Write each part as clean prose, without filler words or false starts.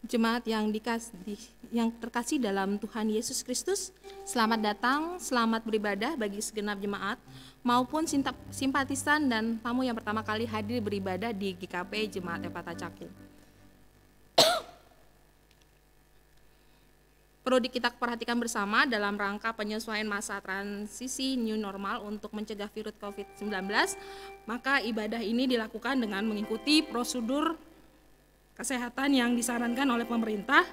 Jemaat yang terkasih dalam Tuhan Yesus Kristus, selamat datang, selamat beribadah bagi segenap jemaat maupun simpatisan dan tamu yang pertama kali hadir beribadah di GKP Jemaat Ephatha Cakung. Perlu kita perhatikan bersama dalam rangka penyesuaian masa transisi new normal untuk mencegah virus COVID-19, maka ibadah ini dilakukan dengan mengikuti prosedur kesehatan yang disarankan oleh pemerintah.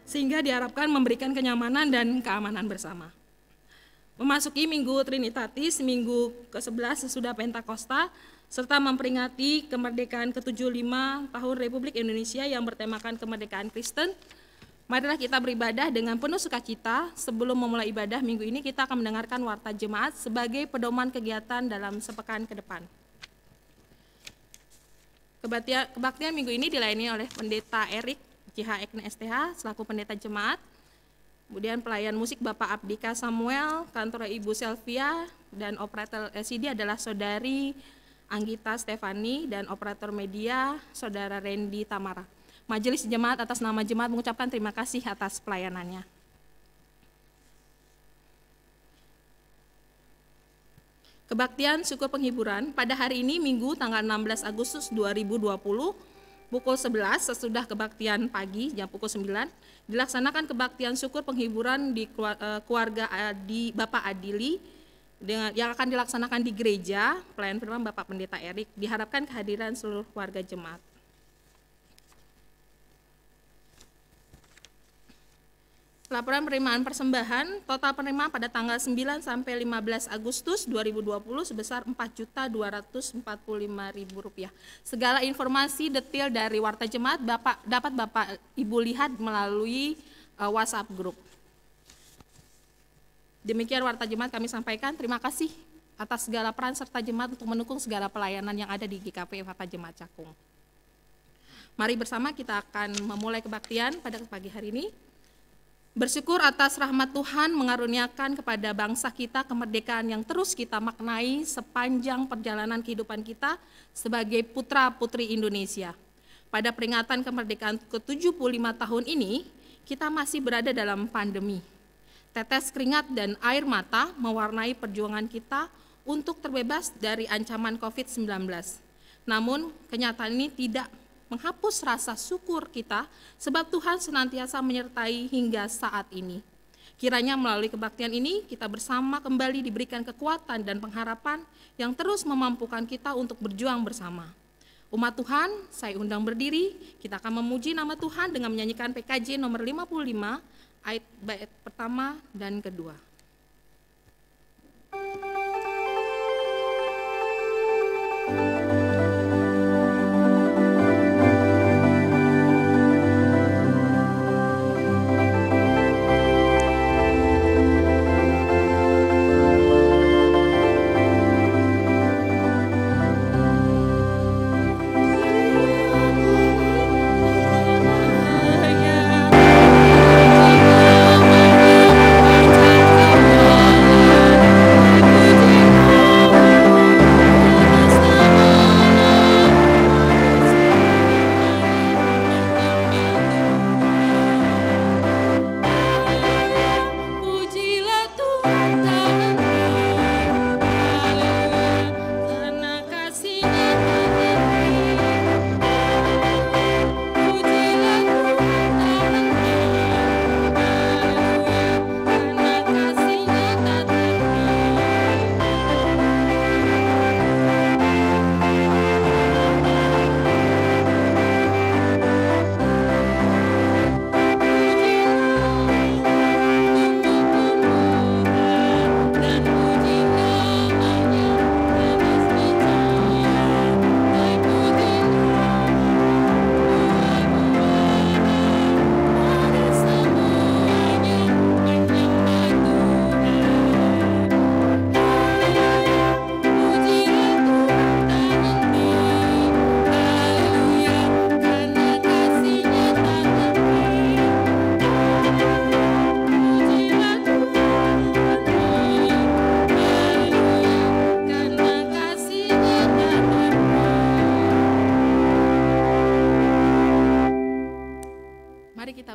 Sehingga diharapkan memberikan kenyamanan dan keamanan bersama. Memasuki Minggu Trinitatis, Minggu ke-11 sesudah Pentakosta, serta memperingati kemerdekaan ke-75 tahun Republik Indonesia yang bertemakan kemerdekaan Kristen, marilah kita beribadah dengan penuh sukacita. Sebelum memulai ibadah minggu ini, kita akan mendengarkan warta jemaat sebagai pedoman kegiatan dalam sepekan ke depan. Kebaktian minggu ini dilayani oleh Pendeta Erik JH Ekne STH selaku pendeta jemaat. Kemudian pelayan musik Bapak Abdika Samuel, kantor Ibu Selvia, dan operator LCD adalah Saudari Anggita Stefani, dan operator media Saudara Randy Tamara. Majelis Jemaat atas nama Jemaat mengucapkan terima kasih atas pelayanannya. Kebaktian syukur penghiburan pada hari ini Minggu tanggal 16 Agustus 2020 pukul 11 sesudah kebaktian pagi jam pukul 9 dilaksanakan kebaktian syukur penghiburan di keluarga di Bapak Adili yang akan dilaksanakan di gereja pelayan firman Bapak Pendeta Erik. Diharapkan kehadiran seluruh warga jemaat. Laporan penerimaan persembahan, total penerimaan pada tanggal 9 sampai 15 Agustus 2020 sebesar Rp4.245.000. Segala informasi detail dari warta jemaat dapat Bapak Ibu lihat melalui WhatsApp group. Demikian warta jemaat kami sampaikan. Terima kasih atas segala peran serta jemaat untuk mendukung segala pelayanan yang ada di GKP Ephatha Jemaat Cakung. Mari bersama kita akan memulai kebaktian pada pagi hari ini. Bersyukur atas rahmat Tuhan mengaruniakan kepada bangsa kita kemerdekaan yang terus kita maknai sepanjang perjalanan kehidupan kita sebagai putra-putri Indonesia. Pada peringatan kemerdekaan ke-75 tahun ini, kita masih berada dalam pandemi. Tetes keringat dan air mata mewarnai perjuangan kita untuk terbebas dari ancaman COVID-19. Namun, kenyataan ini tidak menghapus rasa syukur kita sebab Tuhan senantiasa menyertai hingga saat ini. Kiranya melalui kebaktian ini kita bersama kembali diberikan kekuatan dan pengharapan yang terus memampukan kita untuk berjuang bersama. Umat Tuhan, saya undang berdiri, kita akan memuji nama Tuhan dengan menyanyikan PKJ nomor 55 bait pertama dan kedua. Bersama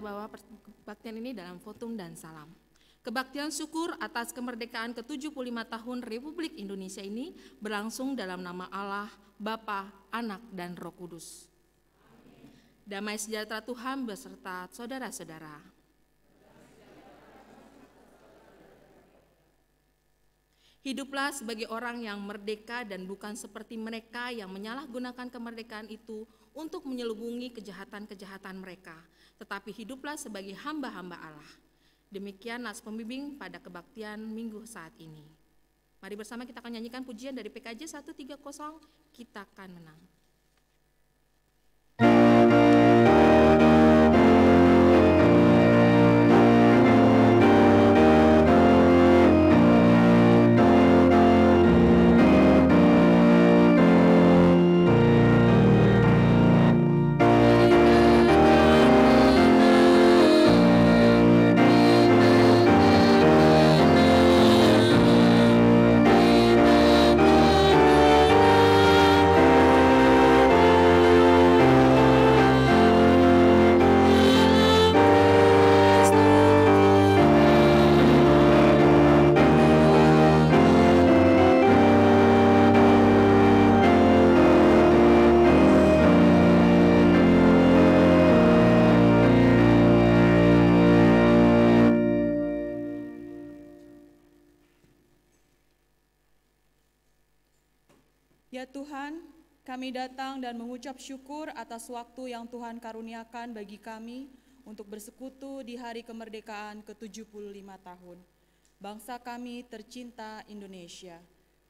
bawa kebaktian ini dalam votum dan salam. Kebaktian syukur atas kemerdekaan ke-75 tahun Republik Indonesia ini berlangsung dalam nama Allah, Bapa, Anak, dan Roh Kudus. Damai sejahtera Tuhan beserta saudara-saudara. Hiduplah sebagai orang yang merdeka dan bukan seperti mereka yang menyalahgunakan kemerdekaan itu untuk menyelubungi kejahatan-kejahatan mereka, tetapi hiduplah sebagai hamba-hamba Allah. Demikian nas pembimbing pada kebaktian minggu saat ini. Mari bersama kita akan nyanyikan pujian dari PKJ 130, Kita Akan Menang. Ya Tuhan, kami datang dan mengucap syukur atas waktu yang Tuhan karuniakan bagi kami untuk bersekutu di hari kemerdekaan ke-75 tahun. Bangsa kami tercinta Indonesia.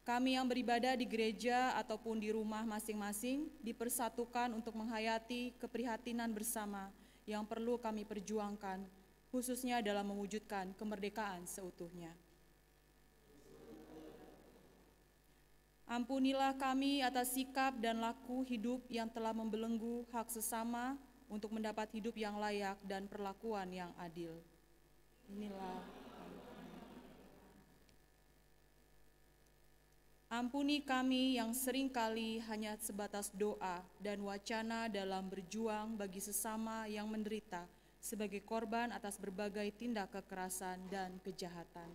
Kami yang beribadah di gereja ataupun di rumah masing-masing dipersatukan untuk menghayati keprihatinan bersama yang perlu kami perjuangkan, khususnya dalam mewujudkan kemerdekaan seutuhnya. Ampunilah kami atas sikap dan laku hidup yang telah membelenggu hak sesama untuk mendapat hidup yang layak dan perlakuan yang adil. Inilah. Ampuni kami yang seringkali hanya sebatas doa dan wacana dalam berjuang bagi sesama yang menderita sebagai korban atas berbagai tindak kekerasan dan kejahatan.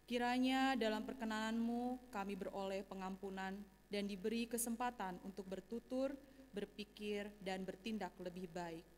Kiranya dalam perkenanan-Mu kami beroleh pengampunan dan diberi kesempatan untuk bertutur, berpikir, dan bertindak lebih baik.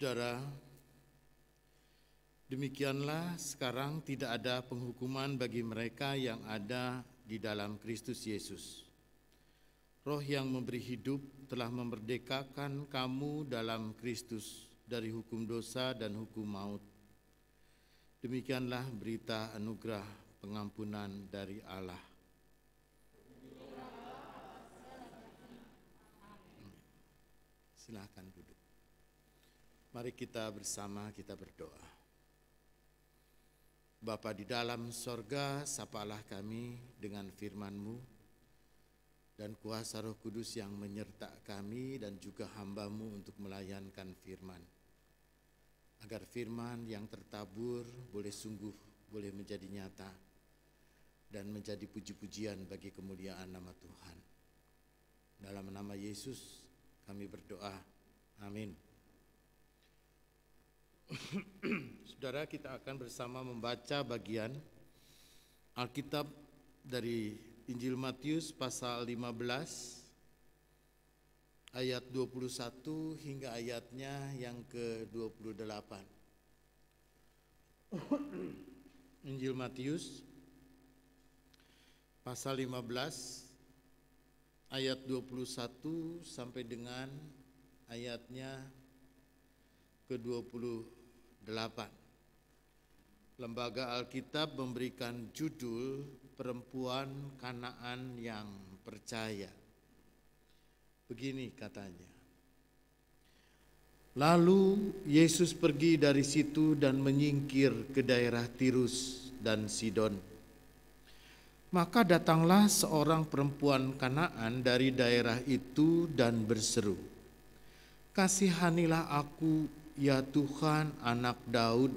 Saudara, demikianlah sekarang tidak ada penghukuman bagi mereka yang ada di dalam Kristus Yesus. Roh yang memberi hidup telah memerdekakan kamu dalam Kristus dari hukum dosa dan hukum maut. Demikianlah berita anugerah pengampunan dari Allah. Silakan duduk. Mari kita bersama kita berdoa. Bapa di dalam sorga, sapalah kami dengan firman-Mu dan kuasa Roh Kudus yang menyerta kami dan juga hamba-Mu untuk melayankan firman. Agar firman yang tertabur boleh menjadi nyata dan menjadi puji-pujian bagi kemuliaan nama Tuhan. Dalam nama Yesus kami berdoa. Amin. Saudara, kita akan bersama membaca bagian Alkitab dari Injil Matius pasal 15 ayat 21 hingga ayatnya yang ke-28. Injil Matius pasal 15 ayat 21 sampai dengan ayatnya ke-28. Lembaga Alkitab memberikan judul Perempuan Kanaan yang Percaya. Begini katanya. Lalu Yesus pergi dari situ dan menyingkir ke daerah Tirus dan Sidon. Maka datanglah seorang perempuan Kanaan dari daerah itu dan berseru, "Kasihanilah aku, ya Tuhan, anak Daud,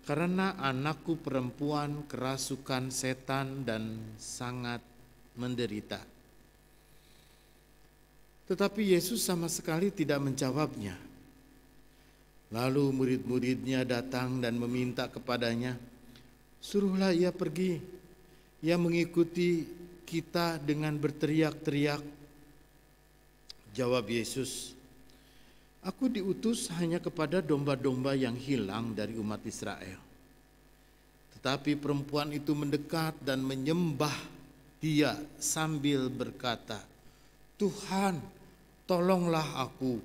karena anakku perempuan kerasukan setan dan sangat menderita." Tetapi Yesus sama sekali tidak menjawabnya. Lalu murid-muridnya datang dan meminta kepadanya, "Suruhlah ia pergi. Ia mengikuti kita dengan berteriak-teriak." Jawab Yesus, "Aku diutus hanya kepada domba-domba yang hilang dari umat Israel." Tetapi perempuan itu mendekat dan menyembah dia sambil berkata, "Tuhan, tolonglah aku."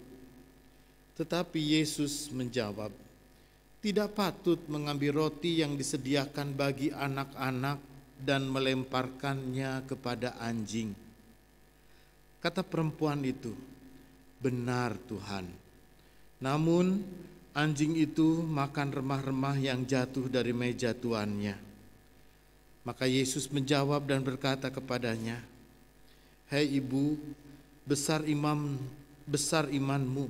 Tetapi Yesus menjawab, "Tidak patut mengambil roti yang disediakan bagi anak-anak dan melemparkannya kepada anjing." Kata perempuan itu, "Benar Tuhan. Namun anjing itu makan remah-remah yang jatuh dari meja tuannya." Maka Yesus menjawab dan berkata kepadanya, "Hei ibu, besar imanmu,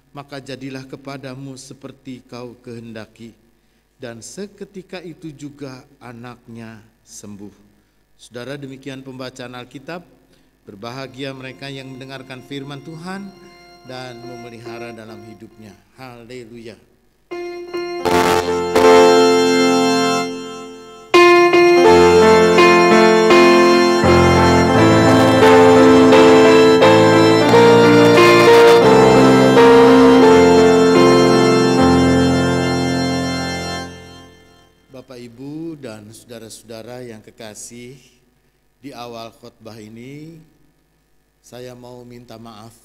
maka jadilah kepadamu seperti kau kehendaki." Dan seketika itu juga anaknya sembuh. Saudara, demikian pembacaan Alkitab. Berbahagia mereka yang mendengarkan firman Tuhan dan memelihara dalam hidupnya. Haleluya. Bapak, Ibu, dan saudara-saudara yang kekasih, di awal khotbah ini saya mau minta maaf.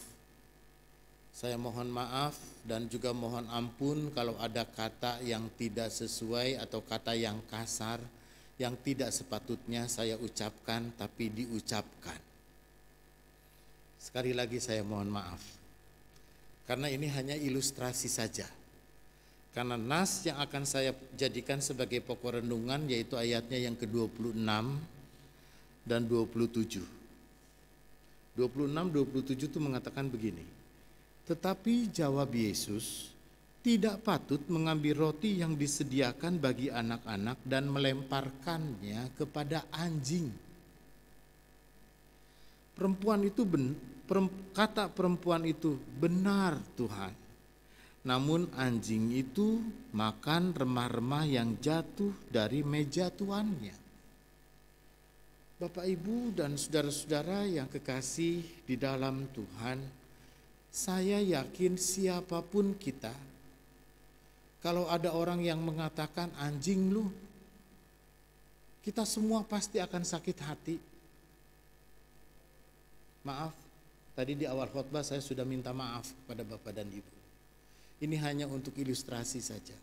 Saya mohon maaf dan juga mohon ampun kalau ada kata yang tidak sesuai atau kata yang kasar yang tidak sepatutnya saya ucapkan tapi diucapkan. Sekali lagi saya mohon maaf. Karena ini hanya ilustrasi saja. Karena nas yang akan saya jadikan sebagai pokok renungan yaitu ayatnya yang ke-26 dan 27. 26-27 itu mengatakan begini, "Tetapi jawab Yesus, tidak patut mengambil roti yang disediakan bagi anak-anak dan melemparkannya kepada anjing." Kata perempuan itu, "Benar Tuhan. Namun anjing itu makan remah-remah yang jatuh dari meja tuannya." Bapak, Ibu, dan saudara-saudara yang kekasih di dalam Tuhan, saya yakin siapapun kita, kalau ada orang yang mengatakan anjing lu, kita semua pasti akan sakit hati. Maaf, tadi di awal khotbah saya sudah minta maaf kepada Bapak dan Ibu. Ini hanya untuk ilustrasi saja.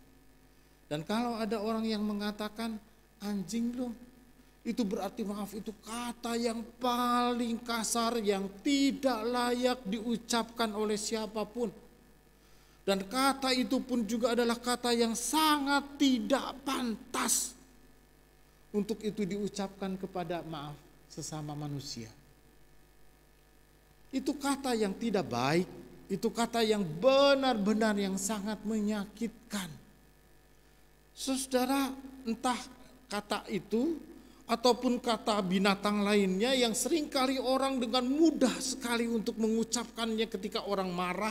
Dan kalau ada orang yang mengatakan anjing lu, itu berarti maaf, itu kata yang paling kasar yang tidak layak diucapkan oleh siapapun. Dan kata itu pun juga adalah kata yang sangat tidak pantas untuk itu diucapkan kepada maaf sesama manusia. Itu kata yang tidak baik. Itu kata yang benar-benar yang sangat menyakitkan. Saudara, entah kata itu ataupun kata binatang lainnya yang seringkali orang dengan mudah sekali untuk mengucapkannya ketika orang marah,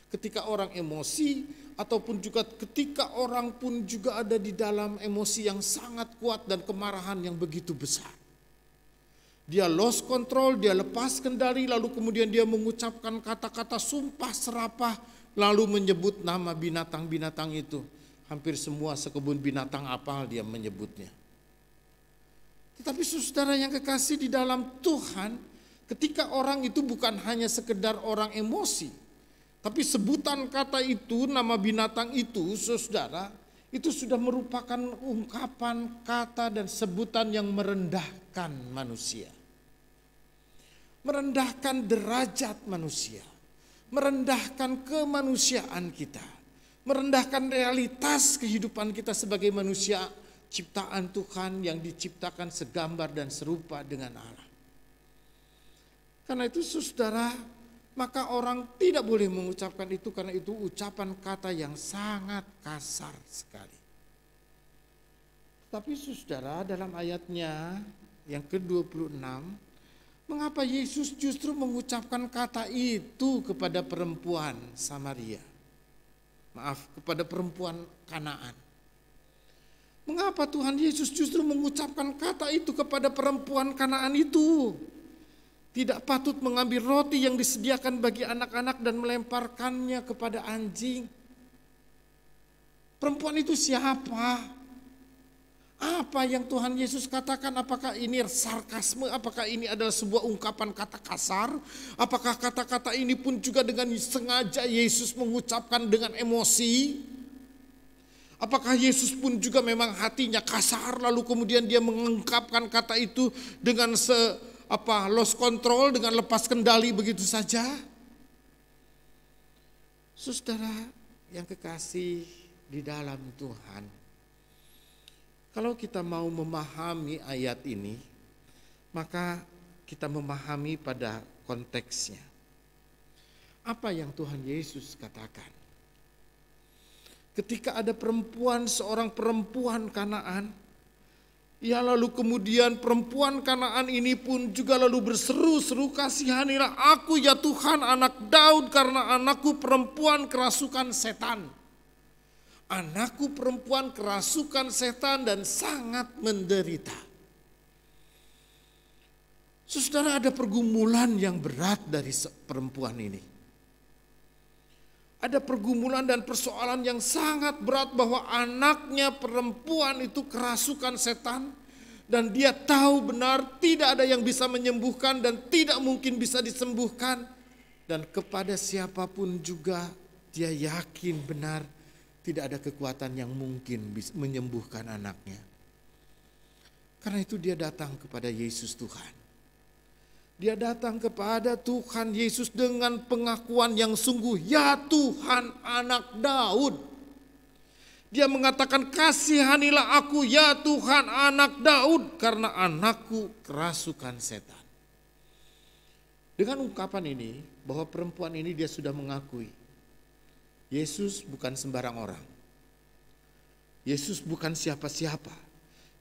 ketika orang emosi, ataupun juga ketika orang pun juga ada di dalam emosi yang sangat kuat dan kemarahan yang begitu besar. Dia lost control, dia lepas kendali, lalu kemudian dia mengucapkan kata-kata sumpah serapah, lalu menyebut nama binatang-binatang itu. Hampir semua sekebun binatang apal dia menyebutnya. Tetapi saudara yang kekasih di dalam Tuhan, ketika orang itu bukan hanya sekedar orang emosi, tapi sebutan kata itu, nama binatang itu, saudara, itu sudah merupakan ungkapan kata dan sebutan yang merendahkan manusia. Merendahkan derajat manusia, merendahkan kemanusiaan kita, merendahkan realitas kehidupan kita sebagai manusia ciptaan Tuhan yang diciptakan segambar dan serupa dengan Allah. Karena itu saudara, maka orang tidak boleh mengucapkan itu karena itu ucapan kata yang sangat kasar sekali. Tapi saudara, dalam ayatnya yang ke-26, mengapa Yesus justru mengucapkan kata itu kepada perempuan Samaria? Maaf, kepada perempuan Kanaan. Mengapa Tuhan Yesus justru mengucapkan kata itu kepada perempuan Kanaan itu? Tidak patut mengambil roti yang disediakan bagi anak-anak dan melemparkannya kepada anjing. Perempuan itu siapa? Apa yang Tuhan Yesus katakan? Apakah ini sarkasme? Apakah ini adalah sebuah ungkapan kata kasar? Apakah kata-kata ini pun juga dengan sengaja Yesus mengucapkan dengan emosi? Apakah Yesus pun juga memang hatinya kasar lalu kemudian dia mengungkapkan kata itu dengan lost control, dengan lepas kendali begitu saja? Saudara yang kekasih di dalam Tuhan, kalau kita mau memahami ayat ini, maka kita memahami pada konteksnya. Apa yang Tuhan Yesus katakan? Ketika ada seorang perempuan Kanaan, ya lalu kemudian perempuan Kanaan ini pun juga lalu berseru-seru, kasihanilah aku ya Tuhan anak Daud karena anakku perempuan kerasukan setan. Anakku perempuan kerasukan setan dan sangat menderita. Saudara, ada pergumulan yang berat dari perempuan ini. Ada pergumulan dan persoalan yang sangat berat bahwa anaknya perempuan itu kerasukan setan. Dan dia tahu benar tidak ada yang bisa menyembuhkan dan tidak mungkin bisa disembuhkan. Dan kepada siapapun juga dia yakin benar tidak ada kekuatan yang mungkin bisa menyembuhkan anaknya. Karena itu dia datang kepada Yesus Tuhan. Dia datang kepada Tuhan Yesus dengan pengakuan yang sungguh, ya Tuhan anak Daud. Dia mengatakan kasihanilah aku ya Tuhan anak Daud karena anakku kerasukan setan. Dengan ungkapan ini bahwa perempuan ini dia sudah mengakui Yesus bukan sembarang orang. Yesus bukan siapa-siapa.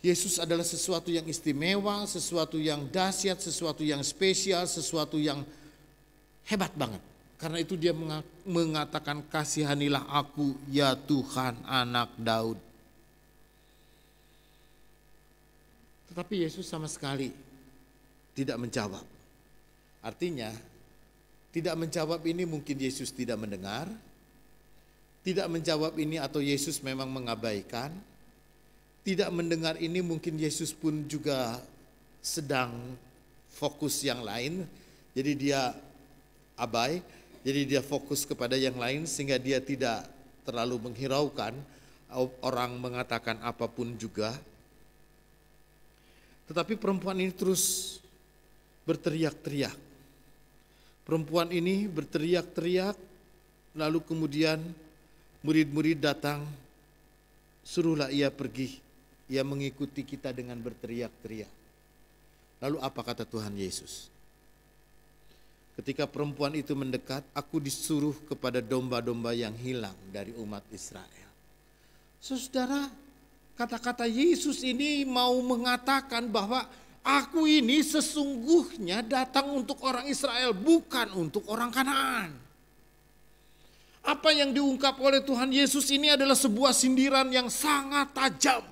Yesus adalah sesuatu yang istimewa, sesuatu yang dahsyat, sesuatu yang spesial, sesuatu yang hebat banget. Karena itu dia mengatakan kasihanilah aku ya Tuhan anak Daud. Tetapi Yesus sama sekali tidak menjawab. Artinya tidak menjawab ini mungkin Yesus tidak mendengar. Tidak menjawab ini atau Yesus memang mengabaikan. Tidak mendengar ini mungkin Yesus pun juga sedang fokus yang lain. Jadi dia abai, jadi dia fokus kepada yang lain sehingga dia tidak terlalu menghiraukan orang mengatakan apapun juga. Tetapi perempuan ini terus berteriak-teriak. Perempuan ini berteriak-teriak lalu kemudian murid-murid datang, suruhlah ia pergi. Ia mengikuti kita dengan berteriak-teriak. Lalu apa kata Tuhan Yesus? Ketika perempuan itu mendekat, aku disuruh kepada domba-domba yang hilang dari umat Israel. Saudara, Kata-kata Yesus ini mau mengatakan bahwa aku ini sesungguhnya datang untuk orang Israel, bukan untuk orang Kanaan. Apa yang diungkap oleh Tuhan Yesus ini adalah sebuah sindiran yang sangat tajam.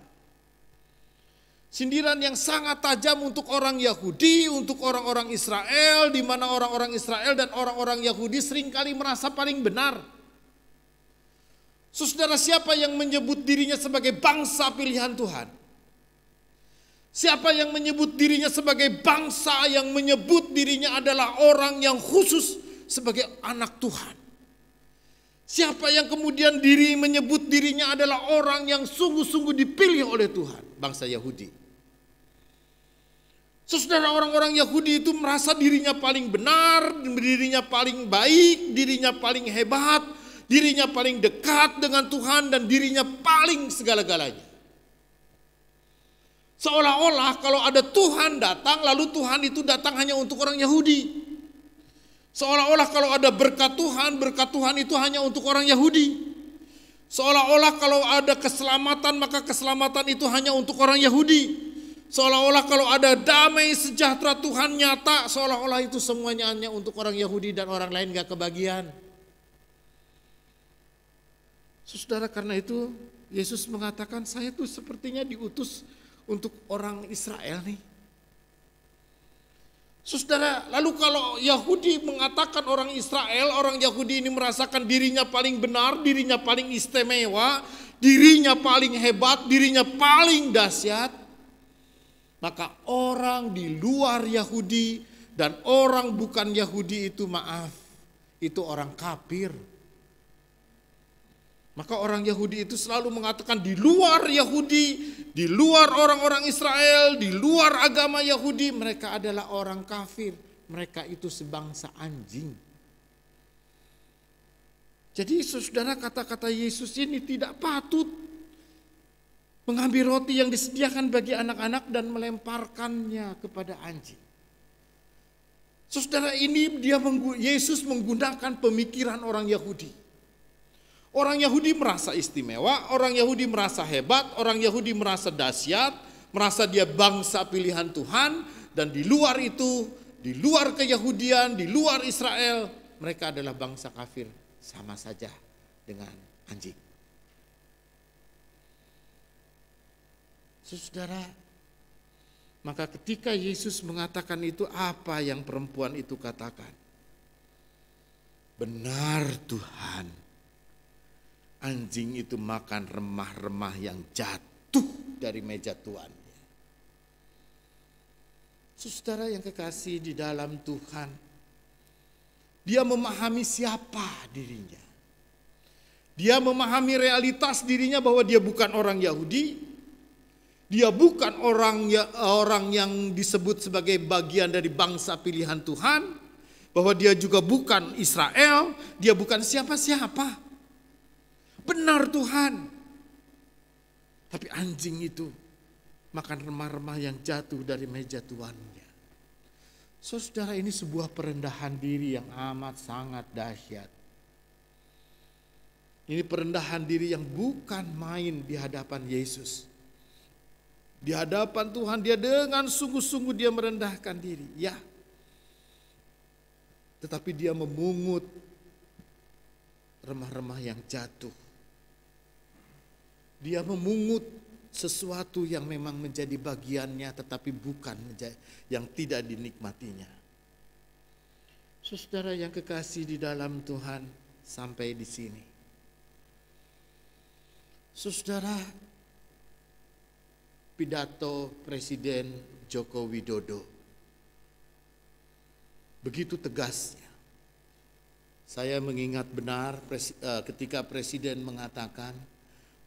Sindiran yang sangat tajam untuk orang Yahudi, untuk orang-orang Israel, di mana orang-orang Israel dan orang-orang Yahudi seringkali merasa paling benar. Saudara, siapa yang menyebut dirinya sebagai bangsa pilihan Tuhan? Siapa yang menyebut dirinya sebagai bangsa yang menyebut dirinya adalah orang yang khusus sebagai anak Tuhan? Siapa yang kemudian menyebut dirinya adalah orang yang sungguh-sungguh dipilih oleh Tuhan? Bangsa Yahudi. Saudara, orang-orang Yahudi itu merasa dirinya paling benar, dirinya paling baik, dirinya paling hebat, dirinya paling dekat dengan Tuhan, dan dirinya paling segala-galanya. Seolah-olah kalau ada Tuhan datang, lalu Tuhan itu datang hanya untuk orang Yahudi. Seolah-olah kalau ada berkat Tuhan itu hanya untuk orang Yahudi. Seolah-olah kalau ada keselamatan, maka keselamatan itu hanya untuk orang Yahudi. Seolah-olah kalau ada damai sejahtera Tuhan nyata, seolah-olah itu semuanya hanya untuk orang Yahudi dan orang lain gak kebagian. Saudara, karena itu Yesus mengatakan, saya tuh sepertinya diutus untuk orang Israel nih. Saudara, lalu kalau Yahudi mengatakan orang Israel, orang Yahudi ini merasakan dirinya paling benar, dirinya paling istimewa, dirinya paling hebat, dirinya paling dahsyat, maka orang di luar Yahudi dan orang bukan Yahudi itu itu orang kafir. Maka orang Yahudi itu selalu mengatakan di luar Yahudi, di luar orang-orang Israel, di luar agama Yahudi, mereka adalah orang kafir. Mereka itu sebangsa anjing. Jadi saudara, kata-kata Yesus ini tidak patut mengambil roti yang disediakan bagi anak-anak dan melemparkannya kepada anjing. Saudara, ini Yesus menggunakan pemikiran orang Yahudi. Orang Yahudi merasa istimewa, orang Yahudi merasa hebat, orang Yahudi merasa dahsyat, merasa dia bangsa pilihan Tuhan, dan di luar itu, di luar keyahudian, di luar Israel, mereka adalah bangsa kafir, sama saja dengan anjing. Saudara, maka ketika Yesus mengatakan itu, apa yang perempuan itu katakan? Benar Tuhan, anjing itu makan remah-remah yang jatuh dari meja tuannya. Saudara yang kekasih di dalam Tuhan, dia memahami siapa dirinya. Dia memahami realitas dirinya bahwa dia bukan orang Yahudi. Dia bukan orang yang disebut sebagai bagian dari bangsa pilihan Tuhan. Bahwa dia juga bukan Israel. Dia bukan siapa-siapa. Benar Tuhan. Tapi anjing itu makan remah-remah yang jatuh dari meja tuannya. Saudara, ini sebuah perendahan diri yang amat sangat dahsyat. Ini perendahan diri yang bukan main di hadapan Yesus. Di hadapan Tuhan dia dengan sungguh-sungguh dia merendahkan diri. Ya. Tetapi dia memungut remah-remah yang jatuh. Dia memungut sesuatu yang memang menjadi bagiannya tetapi bukan yang tidak dinikmatinya. Saudara yang kekasih di dalam Tuhan, sampai di sini. Saudara, pidato Presiden Joko Widodo begitu tegasnya. Saya mengingat benar ketika Presiden mengatakan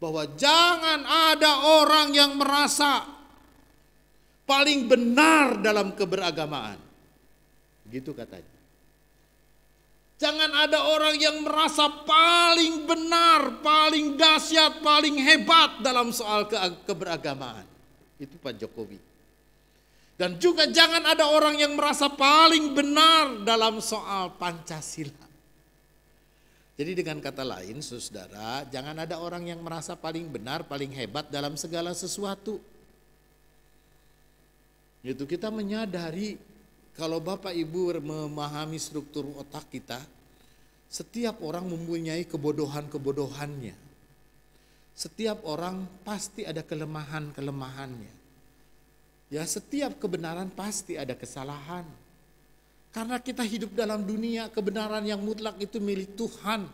bahwa jangan ada orang yang merasa paling benar dalam keberagamaan. Begitu katanya. Jangan ada orang yang merasa paling benar, paling dahsyat, paling hebat dalam soal keberagamaan. Itu Pak Jokowi. Dan juga jangan ada orang yang merasa paling benar dalam soal Pancasila. Jadi dengan kata lain, saudara, jangan ada orang yang merasa paling benar, paling hebat dalam segala sesuatu. Itu kita menyadari kalau Bapak Ibu memahami struktur otak kita, setiap orang mempunyai kebodohan-kebodohannya. Setiap orang pasti ada kelemahan-kelemahannya. Ya, setiap kebenaran pasti ada kesalahan. Karena kita hidup dalam dunia, kebenaran yang mutlak itu milik Tuhan.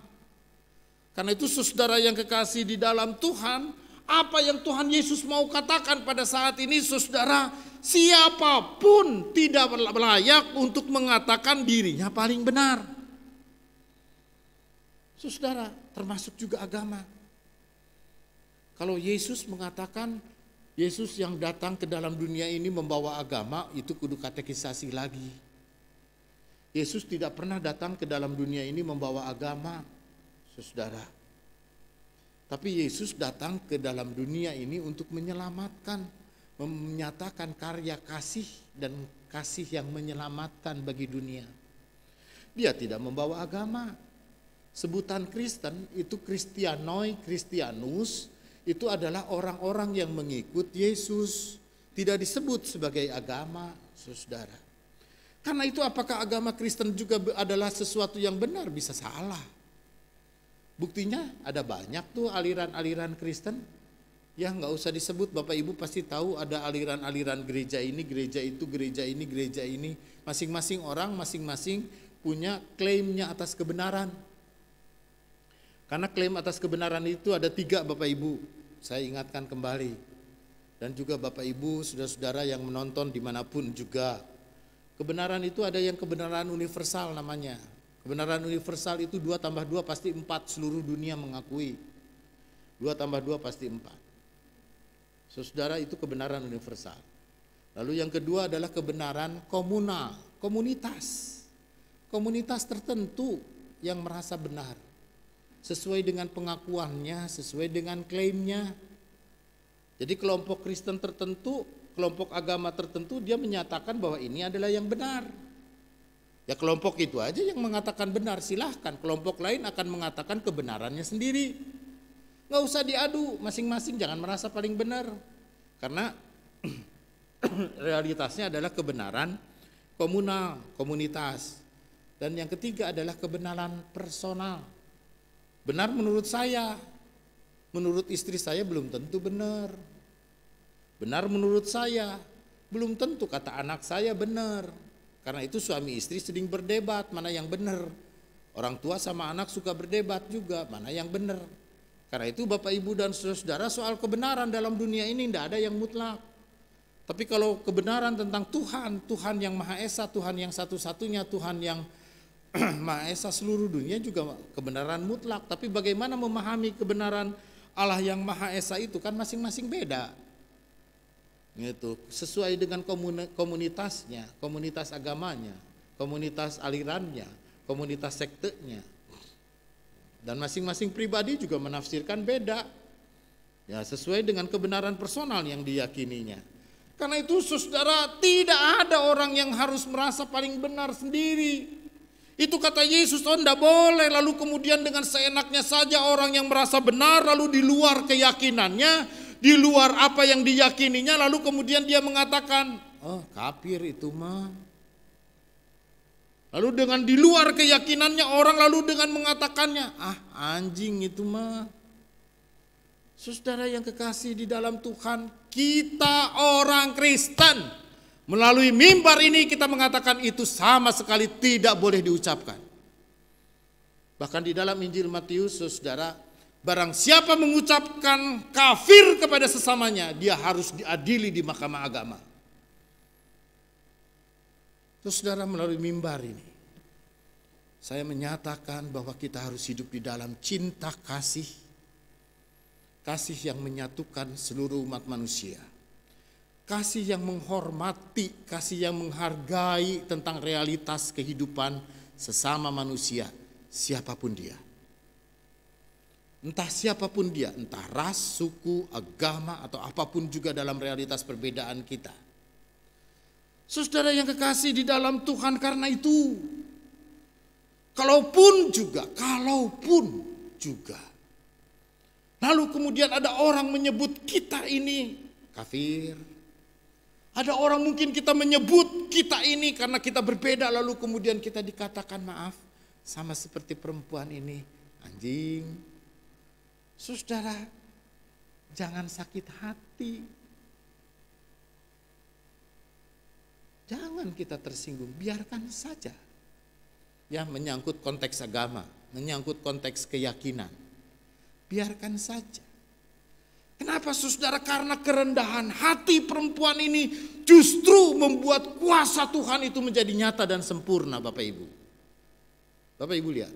Karena itu saudara yang kekasih di dalam Tuhan, apa yang Tuhan Yesus mau katakan pada saat ini, saudara, siapapun tidak layak untuk mengatakan dirinya paling benar. Saudara, termasuk juga agama. Kalau Yesus mengatakan, Yesus yang datang ke dalam dunia ini membawa agama, itu kudu katekisasi lagi. Yesus tidak pernah datang ke dalam dunia ini membawa agama, saudara. Tapi Yesus datang ke dalam dunia ini untuk menyelamatkan, menyatakan karya kasih dan kasih yang menyelamatkan bagi dunia. Dia tidak membawa agama. Sebutan Kristen itu Kristianoi, Kristianus, itu adalah orang-orang yang mengikut Yesus. Tidak disebut sebagai agama, saudara. Karena itu apakah agama Kristen juga adalah sesuatu yang benar? Bisa salah. Buktinya ada banyak tuh aliran-aliran Kristen. Ya nggak usah disebut, Bapak Ibu pasti tahu ada aliran-aliran gereja ini, gereja itu, gereja ini, gereja ini. Masing-masing orang, masing-masing punya klaimnya atas kebenaran. Karena klaim atas kebenaran itu ada 3, Bapak Ibu. Saya ingatkan kembali. Dan juga Bapak Ibu, saudara-saudara yang menonton dimanapun juga. Kebenaran itu ada yang kebenaran universal namanya. Kebenaran universal itu 2 tambah 2 pasti 4, seluruh dunia mengakui. 2 tambah 2 pasti 4. Saudara, itu kebenaran universal. Lalu yang kedua adalah kebenaran komunal, komunitas. Komunitas tertentu yang merasa benar. Sesuai dengan pengakuannya, sesuai dengan klaimnya. Jadi kelompok Kristen tertentu, kelompok agama tertentu, dia menyatakan bahwa ini adalah yang benar. Ya kelompok itu aja yang mengatakan benar, silahkan. Kelompok lain akan mengatakan kebenarannya sendiri. Nggak usah diadu, masing-masing jangan merasa paling benar. Karena realitasnya adalah kebenaran komunal, komunitas. Dan yang ketiga adalah kebenaran personal. Benar menurut saya, menurut istri saya belum tentu benar. Benar menurut saya, belum tentu kata anak saya benar. Karena itu suami istri sering berdebat mana yang benar. Orang tua sama anak suka berdebat juga mana yang benar. Karena itu Bapak Ibu dan saudara, soal kebenaran dalam dunia ini tidak ada yang mutlak. Tapi kalau kebenaran tentang Tuhan, Tuhan yang Maha Esa, Tuhan yang satu-satunya, Tuhan yang Maha Esa seluruh dunia juga kebenaran mutlak. Tapi bagaimana memahami kebenaran Allah yang Maha Esa itu kan masing-masing beda. Gitu. Sesuai dengan komunitasnya, komunitas agamanya, komunitas alirannya, komunitas sektenya. Dan masing-masing pribadi juga menafsirkan beda. Ya, sesuai dengan kebenaran personal yang diyakininya. Karena itu saudara, tidak ada orang yang harus merasa paling benar sendiri. Itu kata Yesus, oh tidak boleh lalu kemudian dengan seenaknya saja orang yang merasa benar lalu di luar keyakinannya, di luar apa yang diyakininya, lalu kemudian dia mengatakan, oh kafir itu mah. Lalu dengan di luar keyakinannya orang lalu dengan mengatakannya, ah anjing itu mah. Saudara yang kekasih di dalam Tuhan, kita orang Kristen melalui mimbar ini kita mengatakan itu sama sekali tidak boleh diucapkan. Bahkan di dalam Injil Matius, saudara, barang siapa mengucapkan kafir kepada sesamanya, dia harus diadili di mahkamah agama. Terus saudara, melalui mimbar ini, saya menyatakan bahwa kita harus hidup di dalam cinta kasih. Kasih yang menyatukan seluruh umat manusia. Kasih yang menghormati, kasih yang menghargai tentang realitas kehidupan sesama manusia, siapapun dia. Entah siapapun dia, entah ras, suku, agama, atau apapun juga dalam realitas perbedaan kita. Saudara yang kekasih di dalam Tuhan, karena itu, Kalaupun juga. Lalu kemudian ada orang menyebut kita ini kafir. Ada orang mungkin kita menyebut kita ini karena kita berbeda, lalu kemudian kita dikatakan maaf, sama seperti perempuan ini, anjing. Saudara, jangan sakit hati. Jangan kita tersinggung, biarkan saja. Ya, menyangkut konteks agama, menyangkut konteks keyakinan. Biarkan saja. Kenapa saudara? Karena kerendahan hati perempuan ini justru membuat kuasa Tuhan itu menjadi nyata dan sempurna, Bapak Ibu. Bapak Ibu lihat,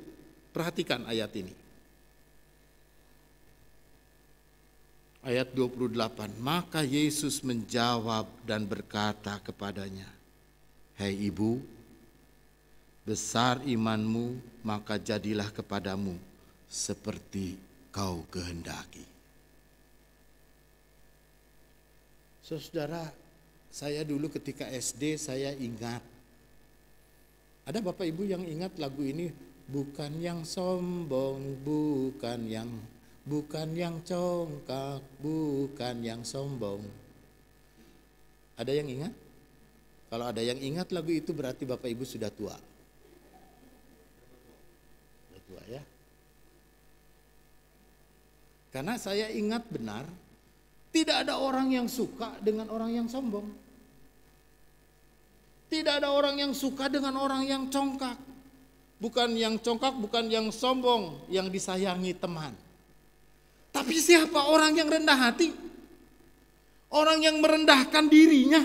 perhatikan ayat ini. Ayat 28, maka Yesus menjawab dan berkata kepadanya, "Hai ibu, besar imanmu, maka jadilah kepadamu seperti kau kehendaki." Saudara, saya dulu ketika SD saya ingat. Ada Bapak Ibu yang ingat lagu ini? Bukan yang sombong, bukan yang congkak, bukan yang sombong. Ada yang ingat? Kalau ada yang ingat lagu itu berarti Bapak Ibu sudah tua. Sudah tua ya. Karena saya ingat benar, tidak ada orang yang suka dengan orang yang sombong. Tidak ada orang yang suka dengan orang yang congkak. Bukan yang congkak, bukan yang sombong, yang disayangi teman. Tapi siapa orang yang rendah hati? Orang yang merendahkan dirinya.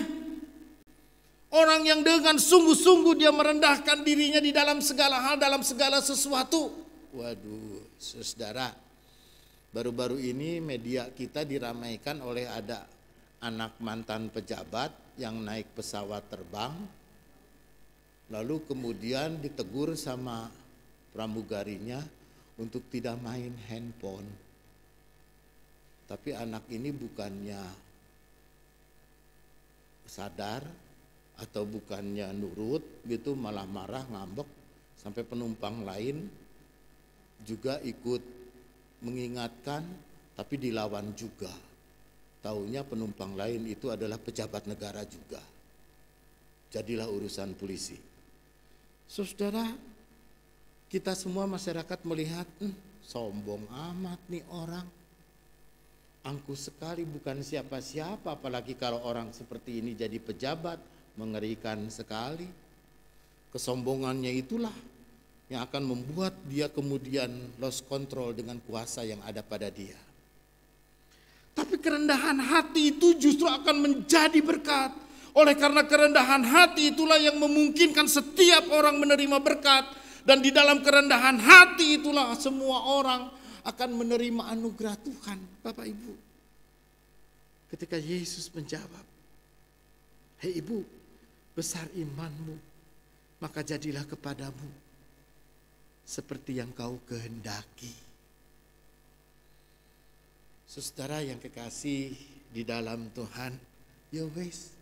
Orang yang dengan sungguh-sungguh dia merendahkan dirinya di dalam segala hal, dalam segala sesuatu. Waduh, saudara. Baru-baru ini media kita diramaikan oleh ada anak mantan pejabat yang naik pesawat terbang. Lalu kemudian ditegur sama pramugarinya untuk tidak main handphone. Tapi anak ini bukannya sadar atau bukannya nurut gitu, malah marah, ngambek, sampai penumpang lain juga ikut mengingatkan, tapi dilawan juga. Taunya penumpang lain itu adalah pejabat negara juga. Jadilah urusan polisi. Saudara, kita semua masyarakat melihat, sombong amat nih orang. Angkuh sekali, bukan siapa-siapa, apalagi kalau orang seperti ini jadi pejabat, mengerikan sekali. Kesombongannya itulah yang akan membuat dia kemudian lost control dengan kuasa yang ada pada dia. Tapi kerendahan hati itu justru akan menjadi berkat. Oleh karena kerendahan hati itulah yang memungkinkan setiap orang menerima berkat. Dan di dalam kerendahan hati itulah semua orang akan menerima anugerah Tuhan. Bapak Ibu, ketika Yesus menjawab, "Hei ibu, besar imanmu, maka jadilah kepadamu seperti yang kau kehendaki." Saudara yang kekasih di dalam Tuhan, yo wes,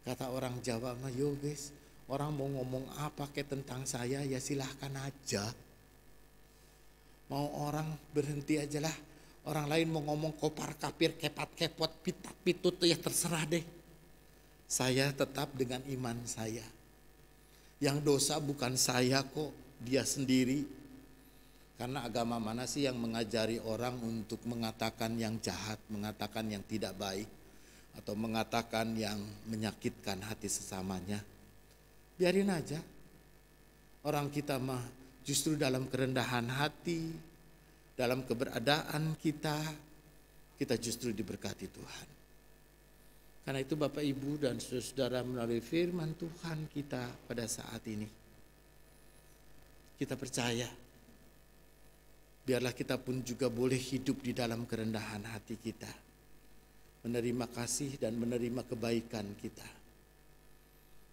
kata orang Jawa mah, yo wes, orang mau ngomong apa ke tentang saya ya silahkan aja. Mau orang berhenti aja lah, orang lain mau ngomong kopar kapir kepat kepot pitat pitut ya terserah deh. Saya tetap dengan iman saya. Yang dosa bukan saya kok, dia sendiri. Karena agama mana sih yang mengajari orang untuk mengatakan yang jahat, mengatakan yang tidak baik, atau mengatakan yang menyakitkan hati sesamanya? Biarin aja. Orang kita mah justru dalam kerendahan hati, dalam keberadaan kita justru diberkati Tuhan. Karena itu Bapak Ibu dan saudara, melalui firman Tuhan kita pada saat ini, kita percaya, biarlah kita pun juga boleh hidup di dalam kerendahan hati kita, menerima kasih dan menerima kebaikan kita,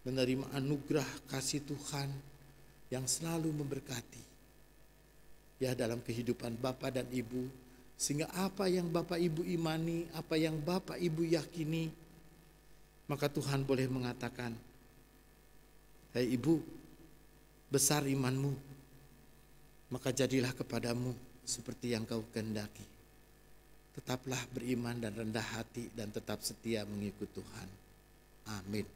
menerima anugerah kasih Tuhan yang selalu memberkati ya dalam kehidupan Bapak dan Ibu, sehingga apa yang Bapak Ibu imani, apa yang Bapak Ibu yakini, maka Tuhan boleh mengatakan, "Hai ibu, besar imanmu, maka jadilah kepadamu seperti yang kau kehendaki. Tetaplah beriman dan rendah hati dan tetap setia mengikut Tuhan. Amin.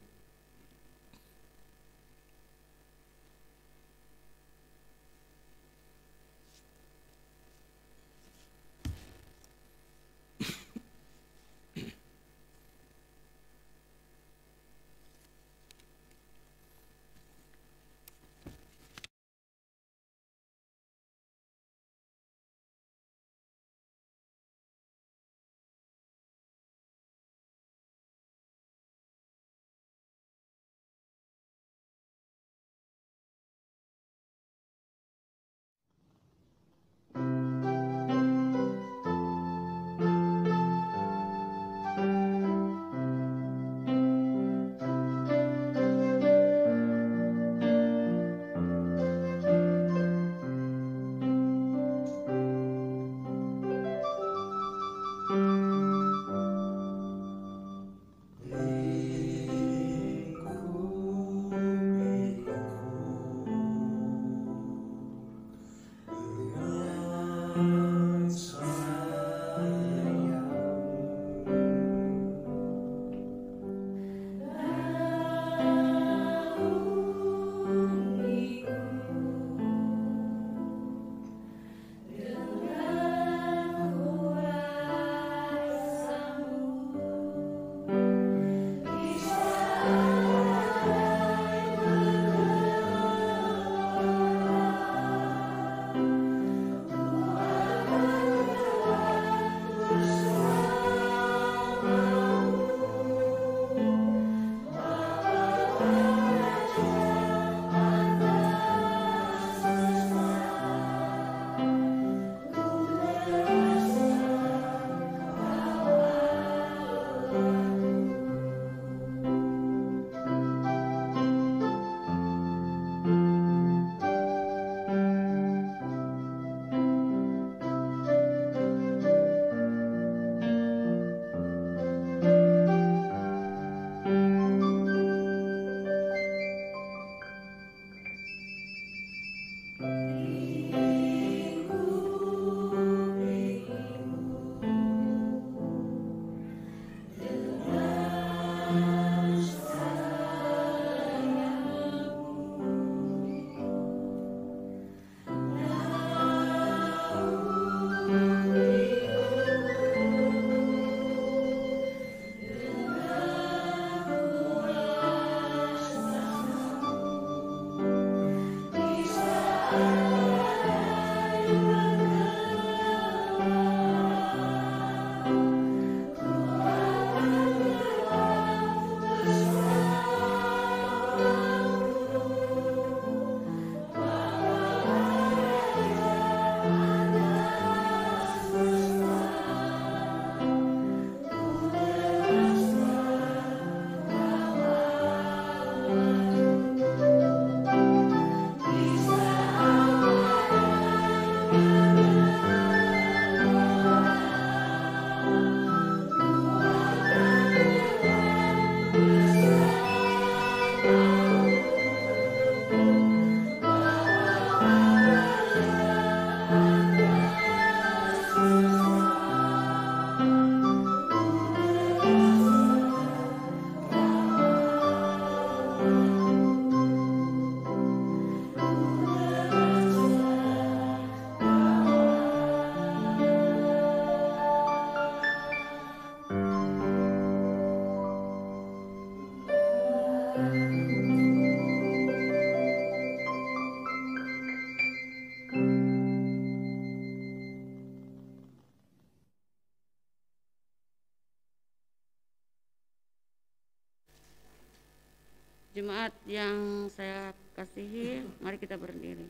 Jemaat yang saya kasihi, mari kita berdiri.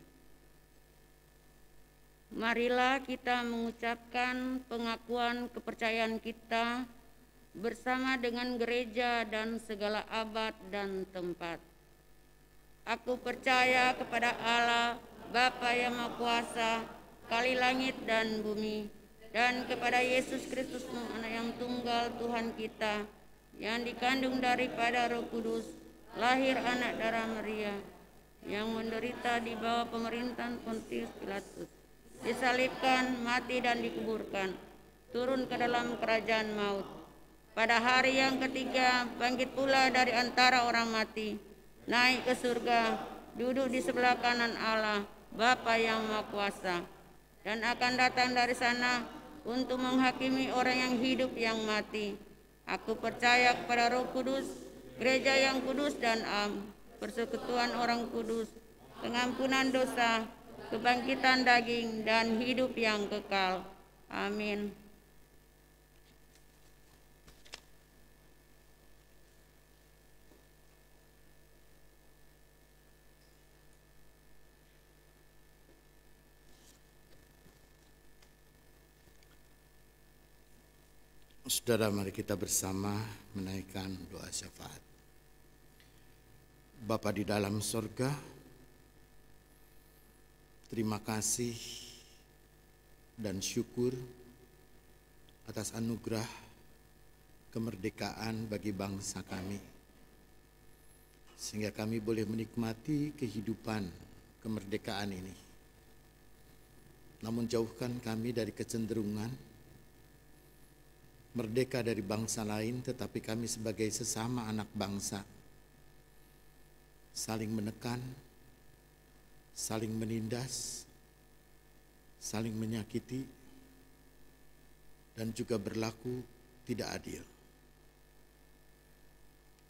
Marilah kita mengucapkan pengakuan kepercayaan kita bersama dengan gereja dan segala abad dan tempat. Aku percaya kepada Allah, Bapa yang Maha Kuasa, Kali langit dan bumi, dan kepada Yesus Kristus, Anak yang tunggal Tuhan kita, yang dikandung daripada Roh Kudus, lahir anak darah Maria, yang menderita di bawah pemerintahan Pontius Pilatus, disalibkan, mati dan dikuburkan, turun ke dalam kerajaan maut. Pada hari yang ketiga bangkit pula dari antara orang mati, naik ke surga, duduk di sebelah kanan Allah, Bapa yang Maha Kuasa, dan akan datang dari sana untuk menghakimi orang yang hidup yang mati. Aku percaya kepada Roh Kudus, gereja yang kudus dan am, persekutuan orang kudus, pengampunan dosa, kebangkitan daging, dan hidup yang kekal. Amin. Saudara, mari kita bersama menaikkan doa syafaat. Bapa di dalam sorga, terima kasih dan syukur atas anugerah kemerdekaan bagi bangsa kami, sehingga kami boleh menikmati kehidupan kemerdekaan ini. Namun jauhkan kami dari kecenderungan merdeka dari bangsa lain, tetapi kami sebagai sesama anak bangsa saling menekan, saling menindas, saling menyakiti, dan juga berlaku tidak adil.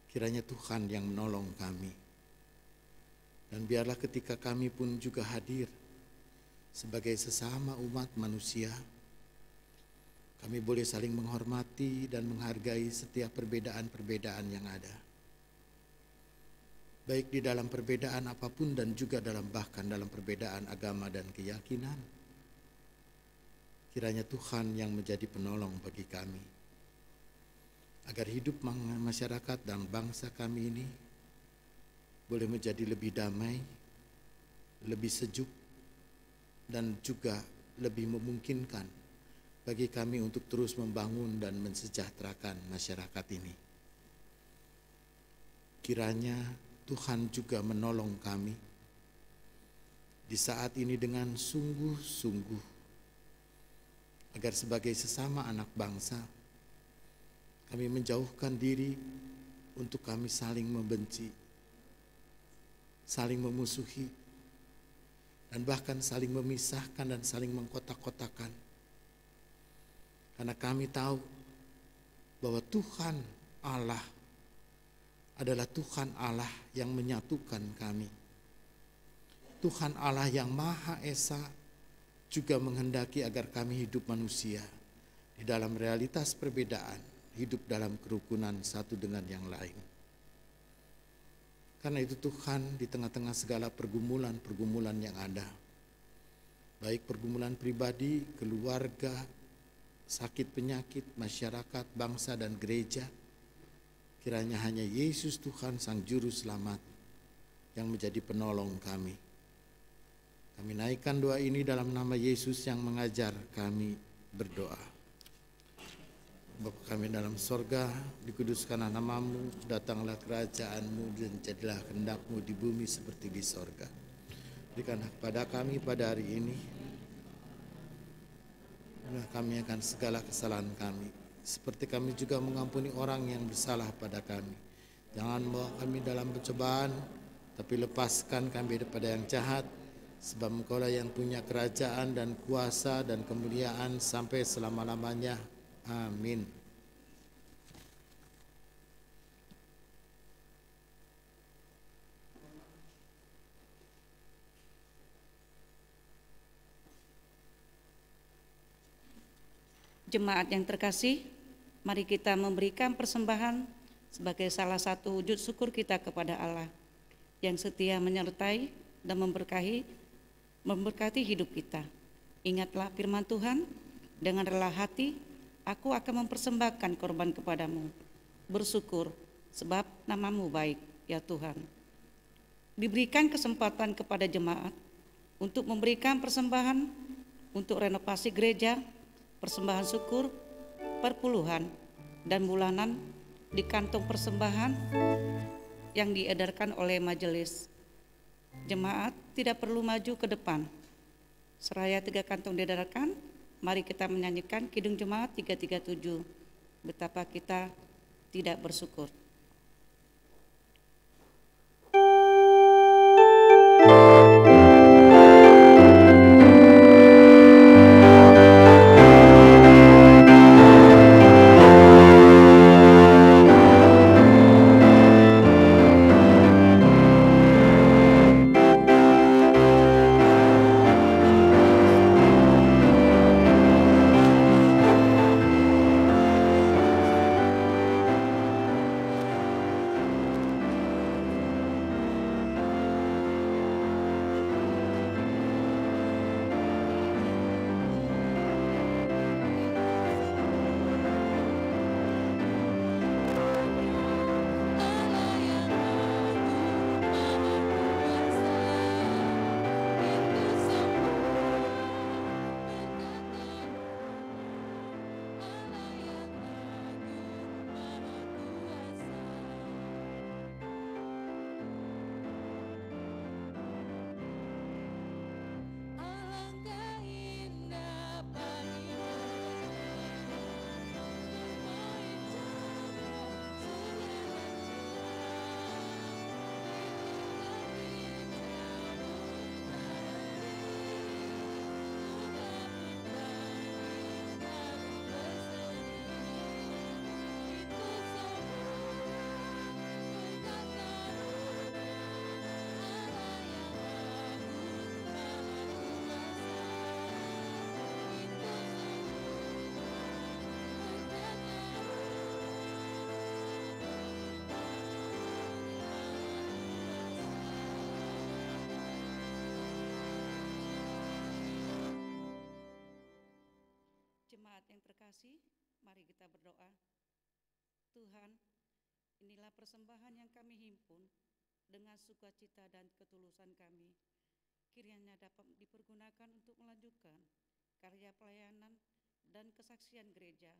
Kiranya Tuhan yang menolong kami, dan biarlah ketika kami pun juga hadir sebagai sesama umat manusia, kami boleh saling menghormati dan menghargai setiap perbedaan-perbedaan yang ada, baik di dalam perbedaan apapun dan juga bahkan dalam perbedaan agama dan keyakinan. Kiranya Tuhan yang menjadi penolong bagi kami, agar hidup masyarakat dan bangsa kami ini boleh menjadi lebih damai, lebih sejuk, dan juga lebih memungkinkan bagi kami untuk terus membangun dan mensejahterakan masyarakat ini. Kiranya Tuhan juga menolong kami di saat ini dengan sungguh-sungguh, agar sebagai sesama anak bangsa, kami menjauhkan diri untuk kami saling membenci, saling memusuhi, dan bahkan saling memisahkan dan saling mengkotak-kotakan. Karena kami tahu bahwa Tuhan Allah adalah Tuhan Allah yang menyatukan kami. Tuhan Allah yang Maha Esa juga menghendaki agar kami hidup manusia di dalam realitas perbedaan, hidup dalam kerukunan satu dengan yang lain. Karena itu Tuhan, di tengah-tengah segala pergumulan-pergumulan yang ada, baik pergumulan pribadi, keluarga, sakit penyakit, masyarakat, bangsa, dan gereja, kiranya hanya Yesus Tuhan Sang Juru Selamat yang menjadi penolong kami. Kami naikkan doa ini dalam nama Yesus yang mengajar kami berdoa. Bapa kami dalam sorga, dikuduskanlah namamu, datanglah kerajaanmu, dan jadilah kehendakmu di bumi seperti di sorga. Berikanlah kepada kami pada hari ini kami akan segala kesalahan kami, seperti kami juga mengampuni orang yang bersalah pada kami. Jangan bawa kami dalam pencobaan, tapi lepaskan kami daripada yang jahat, sebab Engkaulah yang punya kerajaan dan kuasa dan kemuliaan sampai selama-lamanya. Amin. Jemaat yang terkasih, mari kita memberikan persembahan sebagai salah satu wujud syukur kita kepada Allah yang setia menyertai dan memberkati hidup kita. Ingatlah firman Tuhan, dengan rela hati aku akan mempersembahkan korban kepadamu, bersyukur sebab namamu baik, ya Tuhan. Diberikan kesempatan kepada jemaat untuk memberikan persembahan untuk renovasi gereja, persembahan syukur, perpuluhan, dan bulanan di kantong persembahan yang diedarkan oleh majelis. Jemaat tidak perlu maju ke depan. Seraya 3 kantong didadakan, mari kita menyanyikan Kidung Jemaat 337. Betapa kita tidak bersyukur. Jemaat yang terkasih, mari kita berdoa. Tuhan, inilah persembahan yang kami himpun dengan sukacita dan ketulusan kami. Kiranya dapat dipergunakan untuk melanjutkan karya pelayanan dan kesaksian gereja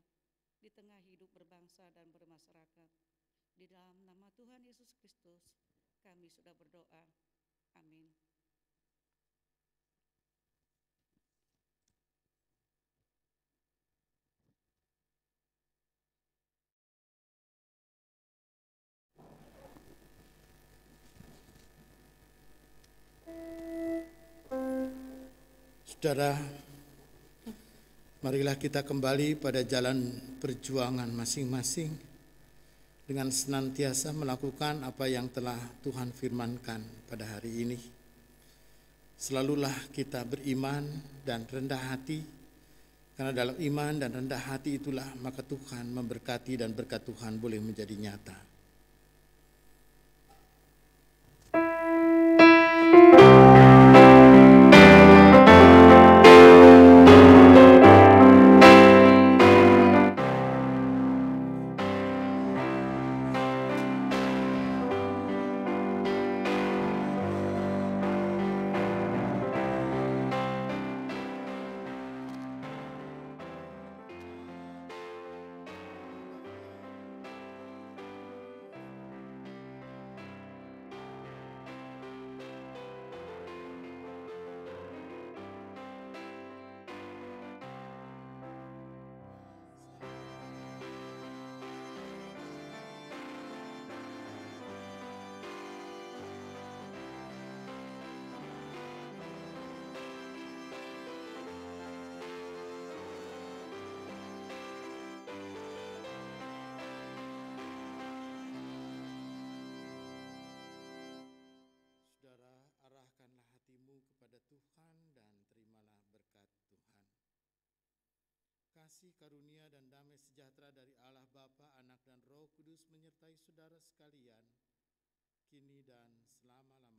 di tengah hidup berbangsa dan bermasyarakat. Di dalam nama Tuhan Yesus Kristus, kami sudah berdoa. Amin. Saudara, marilah kita kembali pada jalan perjuangan masing-masing dengan senantiasa melakukan apa yang telah Tuhan firmankan pada hari ini. Selalulah kita beriman dan rendah hati, karena dalam iman dan rendah hati itulah maka Tuhan memberkati dan berkat Tuhan boleh menjadi nyata. Kasih karunia dan damai sejahtera dari Allah Bapa, Anak dan Roh Kudus menyertai saudara sekalian, kini dan selama-lamanya.